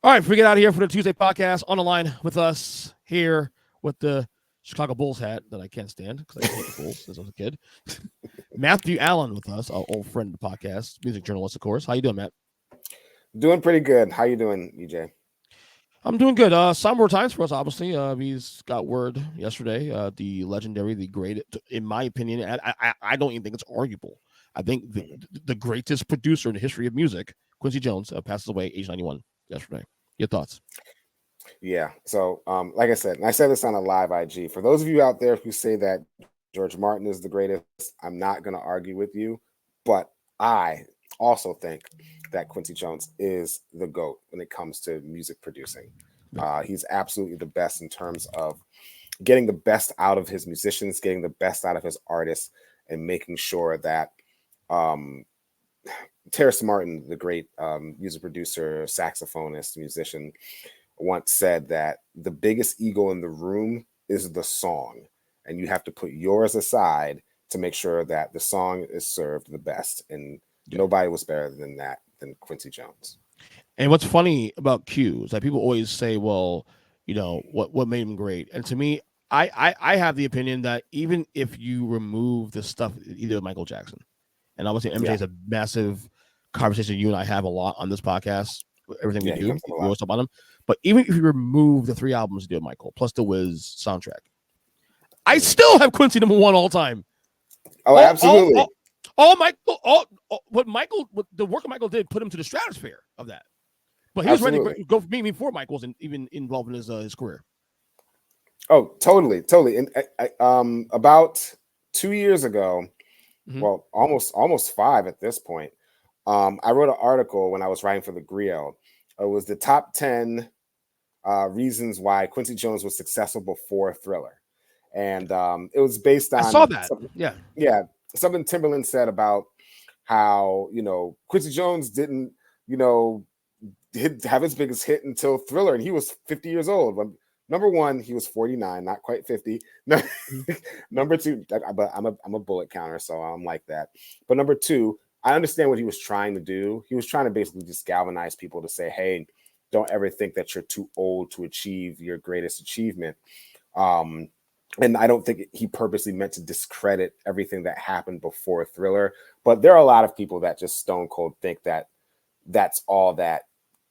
All right, we get out of here for the Tuesday podcast. On the line with us here with the Chicago Bulls hat that I can't stand because I hate the Bulls since I was a kid. Matthew Allen with us, our old friend of the podcast, music journalist, of course. How you doing, Matt? Doing pretty good. How you doing, EJ? I'm doing good. Some more times for us, obviously. He's got word yesterday. The legendary, the great, in my opinion, I don't even think it's arguable. I think the greatest producer in the history of music, Quincy Jones, passes away age 91 yesterday. Your thoughts? Yeah. So, like I said, and I said this on a live IG. For those of you out there who say that George Martin is the greatest, I'm not going to argue with you. But I also think that Quincy Jones is the GOAT when it comes to music producing. He's absolutely the best in terms of getting the best out of his musicians, getting the best out of his artists, and making sure that Terrace Martin, the great music producer, saxophonist, musician, once said that the biggest ego in the room is the song, and you have to put yours aside to make sure that the song is served the best. And nobody was better than that than Quincy Jones. And what's funny about Q is that people always say, well, you know, what made him great? And to me, I have the opinion that even if you remove the stuff, either Michael Jackson, and obviously MJ is a massive conversation you and I have a lot on this podcast, everything we do, we always talk about him. But even if you remove the 3 albums to do Michael, plus the Wiz soundtrack, I still have Quincy number 1 all time. Oh, absolutely. What the work Michael did put him to the stratosphere of that. But he was ready to go before Michael's even involved in his career. Oh, totally. And about 2 years ago, well, almost 5 at this point, I wrote an article when I was writing for the Griot. It was the top 10 reasons why Quincy Jones was successful before Thriller. And it was based on... I saw that. Yeah. Something Timberland said about how, Quincy Jones didn't, have his biggest hit until Thriller, and he was 50 years old. But number 1, he was 49, not quite 50. Number 2, but I'm a bullet counter, so I'm like that. But number 2, I understand what he was trying to do. He was trying to basically just galvanize people to say, hey, don't ever think that you're too old to achieve your greatest achievement. And I don't think he purposely meant to discredit everything that happened before Thriller. But there are a lot of people that just stone cold think that that's all that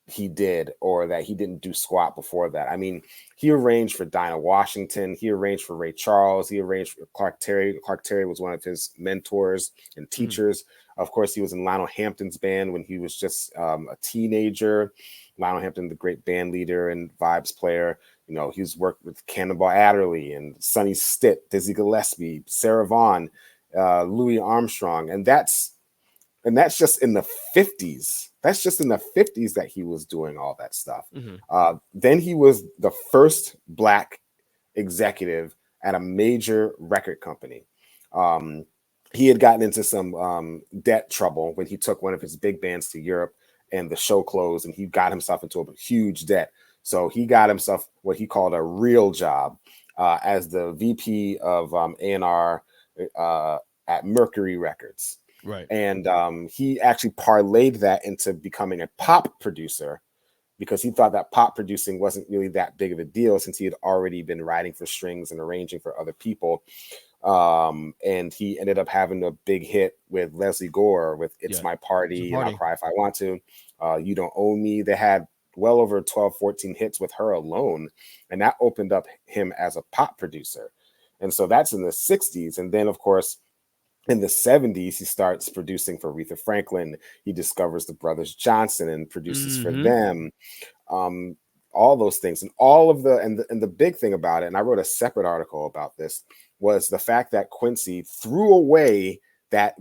he did, or that he didn't do squat before that. I mean, he arranged for Dinah Washington. He arranged for Ray Charles. He arranged for Clark Terry. Clark Terry was one of his mentors and teachers. Of course, he was in Lionel Hampton's band when he was just a teenager. Lionel Hampton, the great band leader and vibes player. He's worked with Cannonball Adderley and Sonny Stitt, Dizzy Gillespie, Sarah Vaughan, Louis Armstrong. And that's just in the 50s. That's just in the 50s that he was doing all that stuff. Then he was the first Black executive at a major record company. He had gotten into some debt trouble when he took one of his big bands to Europe, and the show closed, and he got himself into a huge debt. So he got himself what he called a real job as the VP of A&R at Mercury Records. Right. And he actually parlayed that into becoming a pop producer, because he thought that pop producing wasn't really that big of a deal since he had already been writing for strings and arranging for other people. And he ended up having a big hit with Leslie Gore with It's My Party, and I'll Cry If I Want To. You Don't Own Me. They had well over 12, 14 hits with her alone. And that opened up him as a pop producer. And so that's in the 60s. And then, of course, in the 70s, he starts producing for Aretha Franklin. He discovers the Brothers Johnson and produces for them. All those things, and all of the big thing about it, and I wrote a separate article about this, was the fact that Quincy threw away that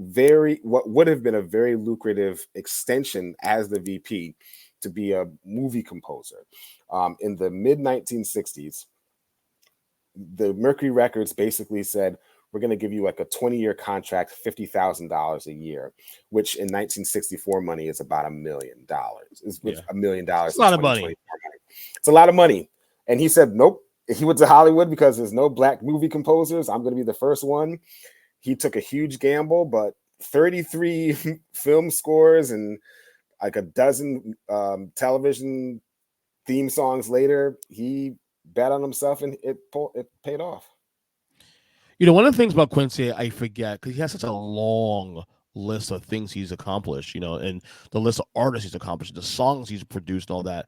what would have been a very lucrative extension as the VP to be a movie composer. In the mid 1960s, the Mercury Records basically said, we're going to give you like a 20-year contract, $50,000 a year, which in 1964 money is about $1 million. It's $1 million. It's a lot of money. It's a lot of money. And he said, nope. He went to Hollywood because there's no Black movie composers. I'm going to be the first one. He took a huge gamble, but 33 film scores and like a dozen television theme songs later, he bet on himself and it paid off. One of the things about Quincy I forget, because he has such a long list of things he's accomplished, and the list of artists he's accomplished, the songs he's produced, and all that.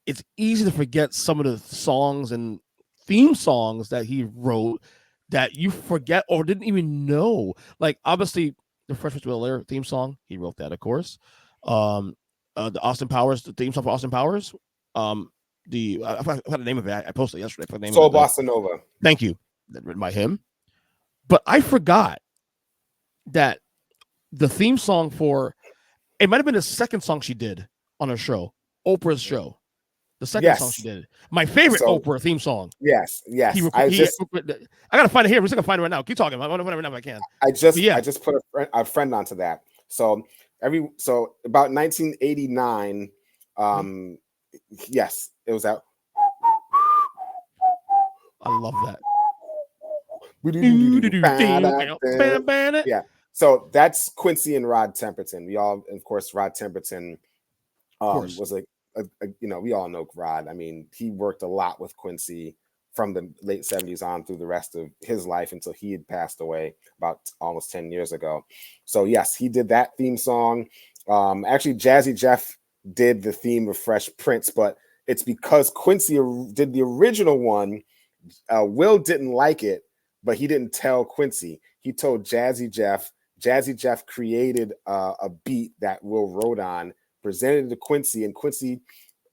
It's easy to forget some of the songs and theme songs that he wrote that you forget or didn't even know. Like, obviously, the Fresh Prince of Bel-Air theme song, he wrote that, of course. The Austin Powers, the theme song for Austin Powers. I forgot the name of it. I posted it yesterday. I forgot the name Soul of it. Bossa Nova. Thank you. Written by him. But I forgot that the theme song for it might have been the second song she did on her show, Oprah's show. The second song she did. My favorite Oprah theme song. Yes. I gotta find it here. I'm just gonna find it right now. Keep talking. I want to find it right now if I can. I just put a friend onto that. So about 1989. Yes, it was out. I love that. Yeah. So that's Quincy and Rod Temperton. Of course, Rod Temperton was we all know Rod. I mean, he worked a lot with Quincy from the late 70s on through the rest of his life until he had passed away about almost 10 years ago. So yes, he did that theme song. Actually, Jazzy Jeff did the theme of Fresh Prince, but it's because Quincy did the original one. Will didn't like it, but he didn't tell Quincy. He told Jazzy Jeff. Jazzy Jeff created a beat that Will wrote on, presented it to Quincy, and Quincy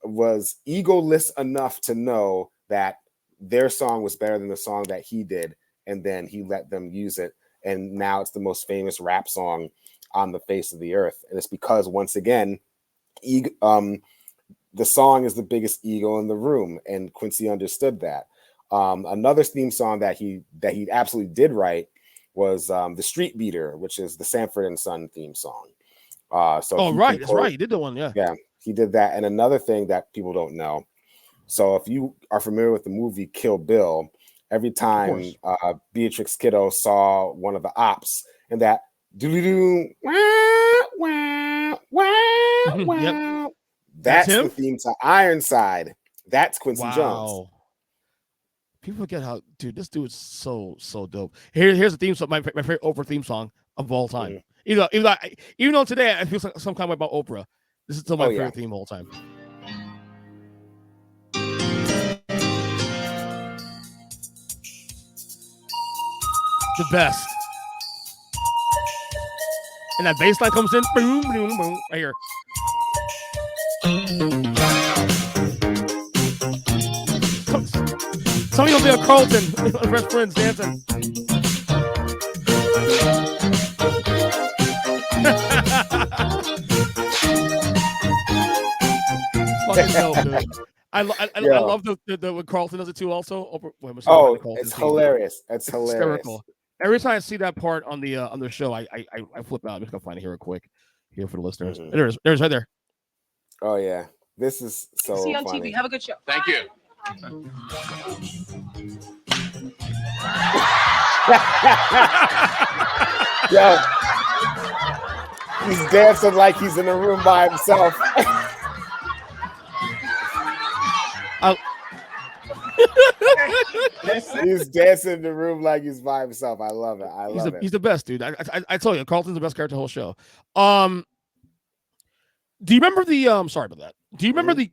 was egoless enough to know that their song was better than the song that he did, and then he let them use it, and now it's the most famous rap song on the face of the earth. And it's because, once again, the song is the biggest ego in the room, and Quincy understood that. Another theme song that he absolutely did write was the Street Beater, which is the Sanford and Son theme song. That's right. He did the one, yeah. Yeah, he did that. And another thing that people don't know. So if you are familiar with the movie Kill Bill, every time Beatrix Kiddo saw one of the ops and that doo-doo-doo, wah, wah, wah, Yep. that's the theme to Ironside. That's Quincy Jones. People forget how, dude, this dude's so dope. Here's the theme song, my favorite Oprah theme song of all time. Mm-hmm. Even though today I feel some kind of way about Oprah, this is still my favorite theme of all time. The best. And that bass line comes in, boom, boom, boom, right here. Some of you'll be a Carlton, Fresh Prince dancing. Fucking dope, dude. I love the when Carlton does it too. Also, it's hilarious. It's hilarious. Hysterical. Every time I see that part on the show, I flip out. I'm just gonna find it here real quick here for the listeners. Mm-hmm. There's right there. Oh yeah, this is so. See you on funny. TV. Have a good show. Thank you. Yo, he's dancing like he's in a room by himself. He's dancing in the room like he's by himself. I love it. He's the best, dude. I told you, Carlton's the best character of the whole show. Do you remember the sorry about that? Do you remember the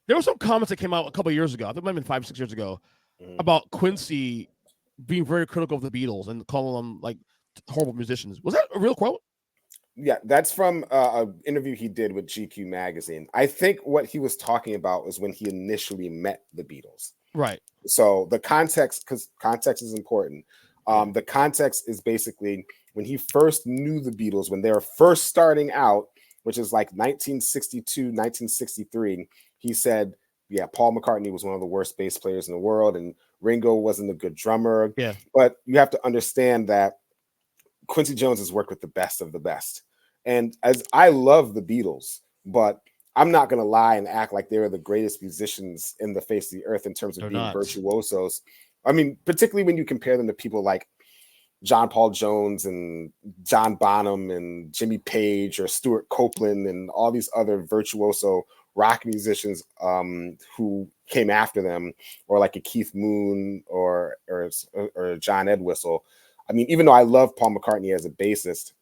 there were some comments that came out a couple of years ago, I think it might have been 5-6 years ago, about Quincy being very critical of the Beatles and calling them like horrible musicians. Was that a real quote? Yeah, that's from an interview he did with GQ magazine. I think what he was talking about was when he initially met the Beatles. Right. So the context, because context is important. The context is basically when he first knew the Beatles, when they were first starting out, which is like 1962, 1963, he said, yeah, Paul McCartney was one of the worst bass players in the world, and Ringo wasn't a good drummer. Yeah. But you have to understand that Quincy Jones has worked with the best of the best. And as I love the Beatles, but I'm not going to lie and act like they're the greatest musicians in the face of the earth in terms of being virtuosos. I mean, particularly when you compare them to people like John Paul Jones and John Bonham and Jimmy Page or Stuart Copeland and all these other virtuoso rock musicians who came after them, or like a Keith Moon or John Entwistle. I mean, even though I love Paul McCartney as a bassist,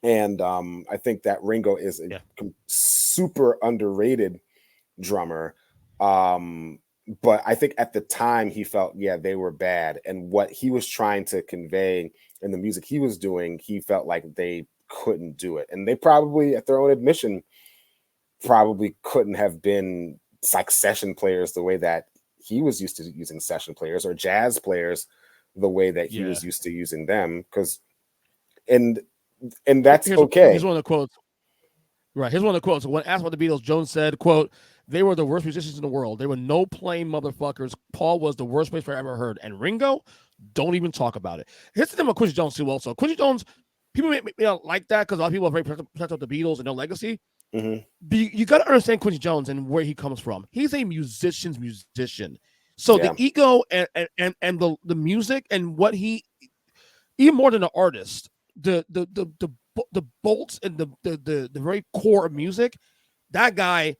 and I think that Ringo is a super underrated drummer. But I think at the time he felt, they were bad. And what he was trying to convey in the music he was doing, he felt like they couldn't do it. And they probably, at their own admission, probably couldn't have been like session players the way that he was used to using session players, or jazz players the way that he was used to using them. And that's okay. Here's one of the quotes. Right. Here's one of the quotes. When asked about the Beatles, Jones said, quote, "They were the worst musicians in the world. They were no playing motherfuckers. Paul was the worst bass player I ever heard. And Ringo, don't even talk about it." Here's the thing with Quincy Jones, too, also. Quincy Jones, people may not like that because a lot of people are very protective of the Beatles and their legacy. Mm-hmm. But you got to understand Quincy Jones and where he comes from. He's a musician's musician. So the ego and the music and what he, even more than an artist, the bolts and the very core of music, that guy,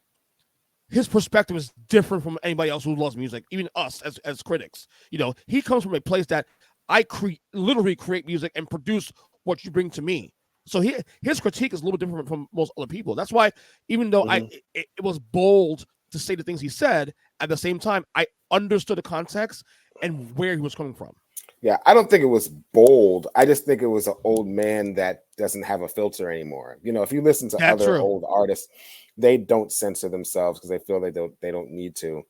his perspective is different from anybody else who loves music, even us as critics. You know, he comes from a place that I literally create music and produce what you bring to me. So his critique is a little bit different from most other people. That's why, even though it was bold to say the things he said, at the same time, I understood the context and where he was coming from. Yeah, I don't think it was bold. I just think it was an old man that doesn't have a filter anymore. You know, if you listen to other old artists, they don't censor themselves because they feel they don't need to.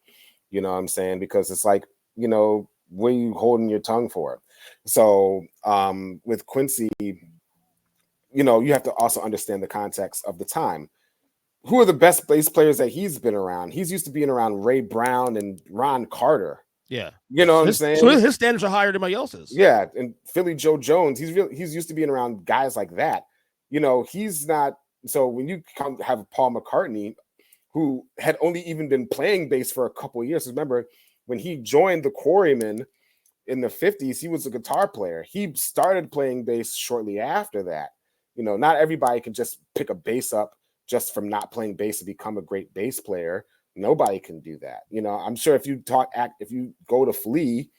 You know what I'm saying? Because it's like, you know, what are you holding your tongue for? So with Quincy, you know, you have to also understand the context of the time. Who are the best bass players that he's been around? He's used to being around Ray Brown and Ron Carter. Yeah. You know what I'm saying? So his standards are higher than anybody else's. Yeah. And Philly Joe Jones, he's used to being around guys like that. You know, he's not. So when you come have Paul McCartney, who had only even been playing bass for a couple of years. Remember, when he joined the Quarrymen in the 50s, he was a guitar player. He started playing bass shortly after that. You know, not everybody can just pick a bass up just from not playing bass to become a great bass player. Nobody can do that. You know, I'm sure if you go to Flea,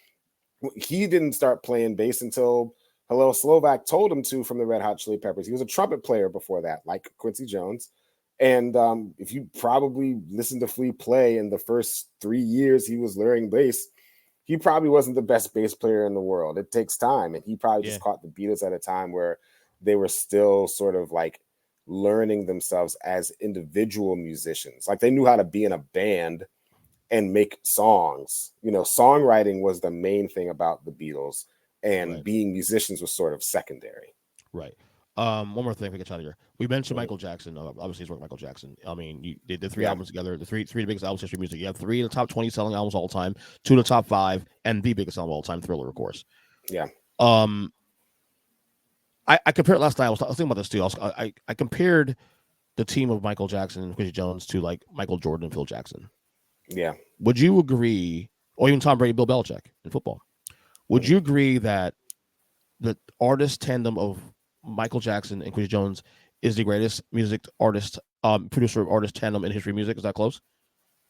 he didn't start playing bass until Hello Slovak told him to from the Red Hot Chili Peppers. He was a trumpet player before that, like Quincy Jones. And if you probably listen to Flea play in the first 3 years he was learning bass, he probably wasn't the best bass player in the world. It takes time. And he probably just caught the Beatles at a time where they were still sort of like learning themselves as individual musicians. Like they knew how to be in a band and make songs. You know, songwriting was the main thing about the Beatles, and being musicians was sort of secondary. Right. One more thing we get out of here. We mentioned Michael Jackson. Obviously, he's working Michael Jackson. I mean, they did 3 albums together. The three biggest albums in history of music. You have 3 of the top 20 selling albums all time, 2 of the top 5, and the biggest album of all time, Thriller, of course. Yeah. I compared last night. I was thinking about this too. I compared the team of Michael Jackson and Quincy Jones to like Michael Jordan and Phil Jackson. Yeah. Would you agree, or even Tom Brady, Bill Belichick in football? Would you agree that the artist tandem of Michael Jackson and Quincy Jones is the greatest music artist, producer artist tandem in history of music? Is that close?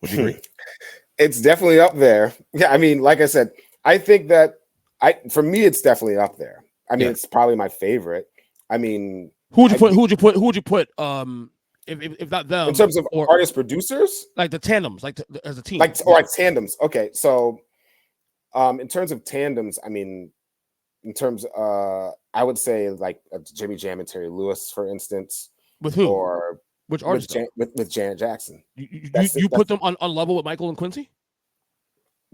Would you agree? It's definitely up there. Yeah, I mean, like I said, I think that for me, it's definitely up there. I mean, it's probably my favorite. I mean, who would you put? If not them, in terms of artist producers, like the tandems, like as a team, like tandems. Okay, so in terms of tandems, I mean, in terms, I would say like Jimmy Jam and Terry Lewis, for instance. With who? Or which artist? With Janet Jackson. You put them on level with Michael and Quincy?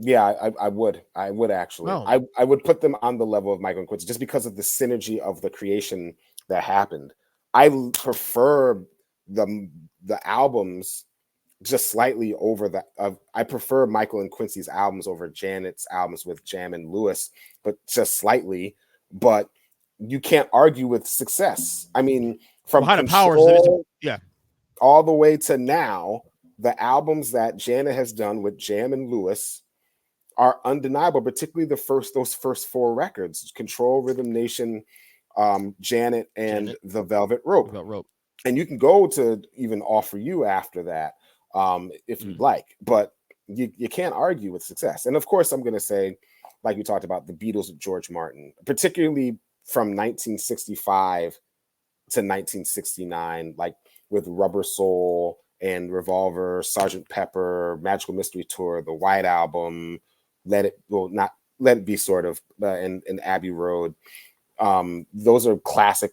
Yeah, I would actually. No. I would put them on the level of Michael and Quincy just because of the synergy of the creation that happened. I prefer the albums just slightly over I prefer Michael and Quincy's albums over Janet's albums with Jam and Lewis, but just slightly. But you can't argue with success. I mean, from Control, all the way to now, the albums that Janet has done with Jam and Lewis are undeniable, particularly those first 4 records: Control, Rhythm Nation, Janet, and The Velvet Rope. And you can go to even All For You after that, if you'd like, but you can't argue with success. And of course, I'm going to say, like we talked about, the Beatles with George Martin, particularly from 1965 to 1969, like with Rubber Soul and Revolver, Sgt. Pepper, Magical Mystery Tour, the White Album, Let It Be, sort of, and Abbey Road. Those are classic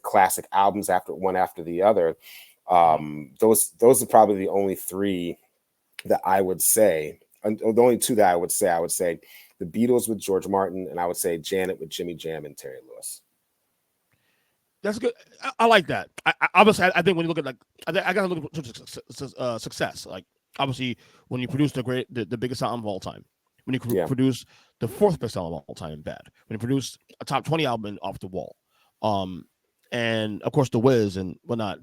albums one after the other. Those are probably the only 3 that I would say, and the only 2 that I would say the Beatles with George Martin, and I would say Janet with Jimmy Jam and Terry Lewis. That's good. I like that. Obviously, I think when you look at I gotta look at success. Like, obviously, when you produce the biggest album of all time, when you produce the 4th best album of all time, Bad, when you produce a top 20 album Off the Wall, and of course The Wiz and whatnot.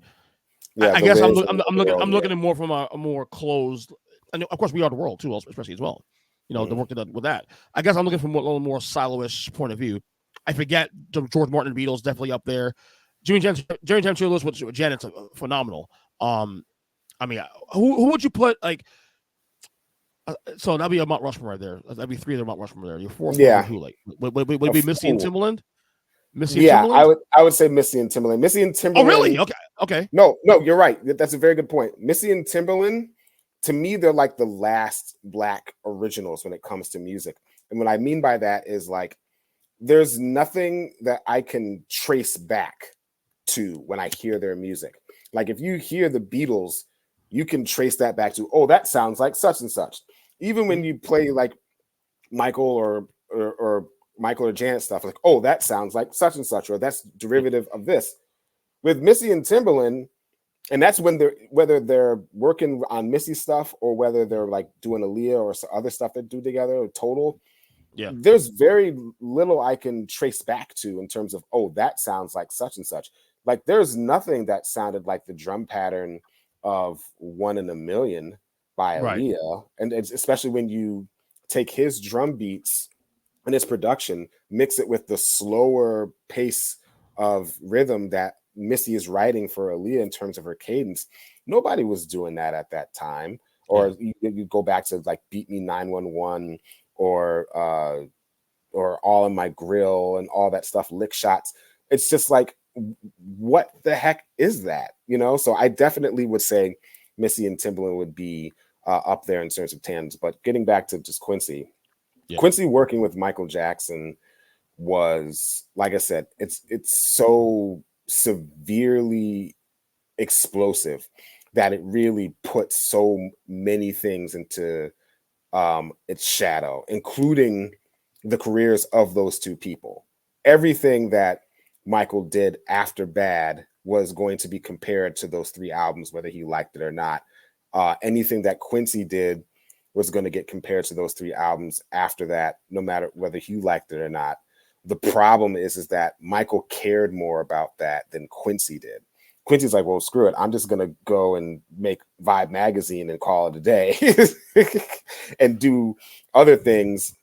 I guess I'm looking at more from a more closed, and of course We Are the World too, especially as well. The work that with that. I guess I'm looking from a little more silo-ish point of view. I forget George Martin and Beatles, definitely up there. Jerry Jam Lewis with Janet's phenomenal. I mean, who would you put, like? So that'd be a Mount Rushmore right there. That'd be 3 of the Mount Rushmore there. Your 4th, who, like, would it be Missy and Timbaland? I would say Missy and Timbaland. Missy and Timbaland. Oh, really? Okay. No, you're right. That's a very good point. Missy and Timbaland, to me, they're like the last Black originals when it comes to music. And what I mean by that is, like, there's nothing that I can trace back to when I hear their music. Like, if you hear the Beatles, you can trace that back to, oh, that sounds like such and such. Even when you play like Michael or Michael or Janet stuff, like, oh, that sounds like such and such, or that's derivative of this. With Missy and Timbaland, and that's when whether they're working on Missy stuff or whether they're like doing Aaliyah or some other stuff they do together, or Total. Yeah, there's very little I can trace back to in terms of, oh, that sounds like such and such. Like, there's nothing that sounded like the drum pattern of One in a Million by Aaliyah. And it's, especially when you take his drum beats and his production, mix it with the slower pace of rhythm that Missy is writing for Aaliyah in terms of her cadence. Nobody was doing that at that time. Or you go back to like Beat Me 911 or All in My Grill and all that stuff, Lick Shots. It's just like, what the heck is that? So I definitely would say Missy and Timbaland would be up there in terms of tandem. But getting back to just Quincy, Quincy working with Michael Jackson was, like I said, it's so severely explosive that it really put so many things into its shadow, including the careers of those 2 people. Everything that Michael did after Bad was going to be compared to those 3 albums, whether he liked it or not. Anything that Quincy did was going to get compared to those 3 albums after that, no matter whether he liked it or not. The problem is that Michael cared more about that than Quincy did. Quincy's like, well, screw it. I'm just going to go and make Vibe magazine and call it a day and do other things.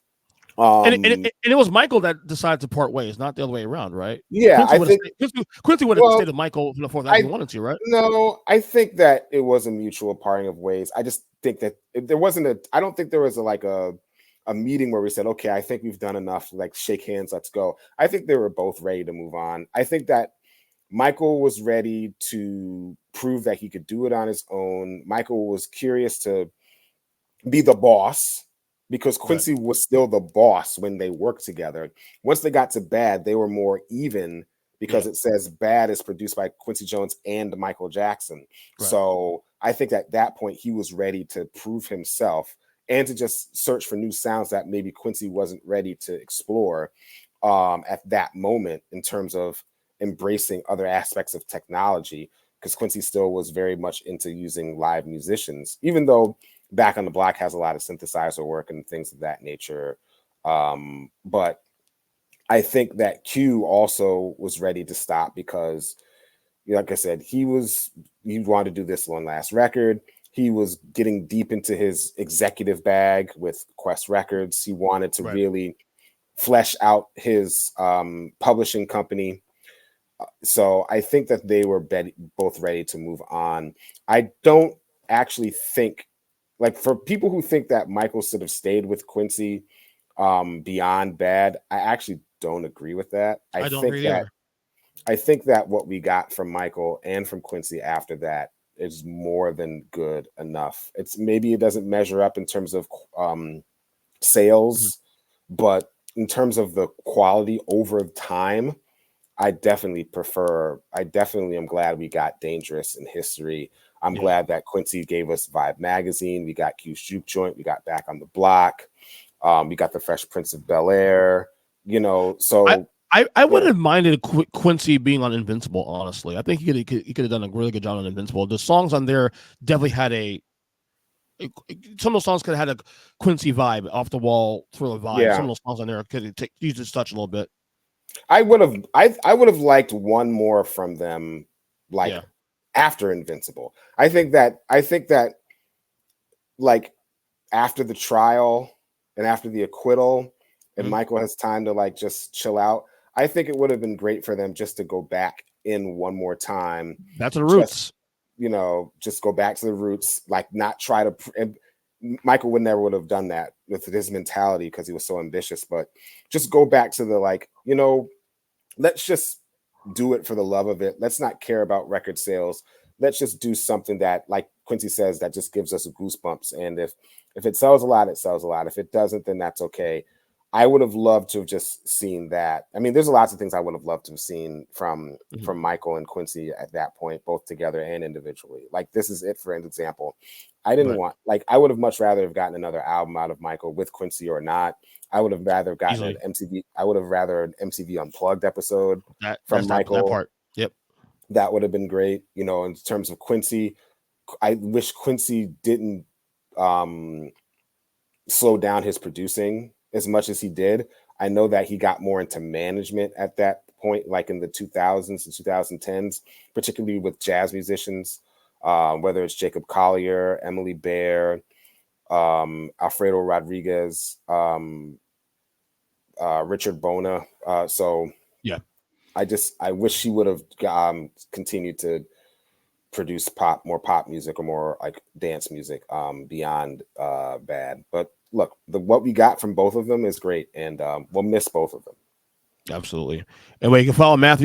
And it was Michael that decided to part ways, not the other way around, right? Yeah, Quincy would have stayed with Michael for the 4th album he wanted to, right? No, I think that it was a mutual parting of ways. I just think that there wasn't I don't think there was a meeting where we said, okay, I think we've done enough, like, shake hands, let's go. I think they were both ready to move on. I think that Michael was ready to prove that he could do it on his own. Michael was curious to be the boss, because Quincy was still the boss when they worked together. Once they got to Bad, they were more even, because it says Bad is produced by Quincy Jones and Michael Jackson. So I think at that point he was ready to prove himself and to just search for new sounds that maybe Quincy wasn't ready to explore at that moment, in terms of embracing other aspects of technology, because Quincy still was very much into using live musicians, even though Back on the Block has a lot of synthesizer work and things of that nature. But I think that Q also was ready to stop, because, like I said, he wanted to do this one last record. He was getting deep into his executive bag with Quest Records. He wanted to really flesh out his publishing company. So I think that they were both ready to move on. I don't actually think, like, for people who think that Michael should have stayed with Quincy beyond Bad, I actually don't agree with that. I don't agree either. I think that what we got from Michael and from Quincy after that is more than good enough. It's maybe it doesn't measure up in terms of sales, but in terms of the quality over time, I definitely am glad we got Dangerous in History. I'm glad that Quincy gave us Vibe Magazine. We got Q's Juke Joint. We got Back on the Block. We got the Fresh Prince of Bel-Air. So I wouldn't have minded Quincy being on Invincible, honestly. I think he could have done a really good job on Invincible. The songs on there definitely had some of those songs could have had a Quincy vibe, off the wall thriller vibe. Yeah. Some of those songs on there could use his touch a little bit. I would have liked one more from them, after Invincible. I think that like after the trial and after the acquittal, and Michael has time to just chill out. I think it would have been great for them just to go back in one more time. That's the roots. Just go back to the roots, not try to. And Michael would have done that with his mentality because he was so ambitious. But just go back to the let's just do it for the love of it. Let's not care about record sales. Let's just do something that, like Quincy says, that just gives us goosebumps. And if it sells a lot, it sells a lot. If it doesn't, then that's okay. I would have loved to have just seen that. I mean, there's lots of things I would have loved to have seen from Michael and Quincy at that point, both together and individually. This is it, for an example. I didn't want, I would have much rather have gotten another album out of Michael with Quincy or not. I would have rather gotten an MTV. I would have rather an MTV Unplugged episode from Michael. That part. Yep. That would have been great. In terms of Quincy, I wish Quincy didn't slow down his producing as much as he did. I know that he got more into management at that point, like in the 2000s and 2010s, particularly with jazz musicians, whether it's Jacob Collier, Emily Baer, Alfredo Rodriguez, Richard Bona. I wish he would have continued to produce more pop music or more dance music beyond Bad. But look, what we got from both of them is great, and we'll miss both of them. Absolutely. Anyway, you can follow Matthew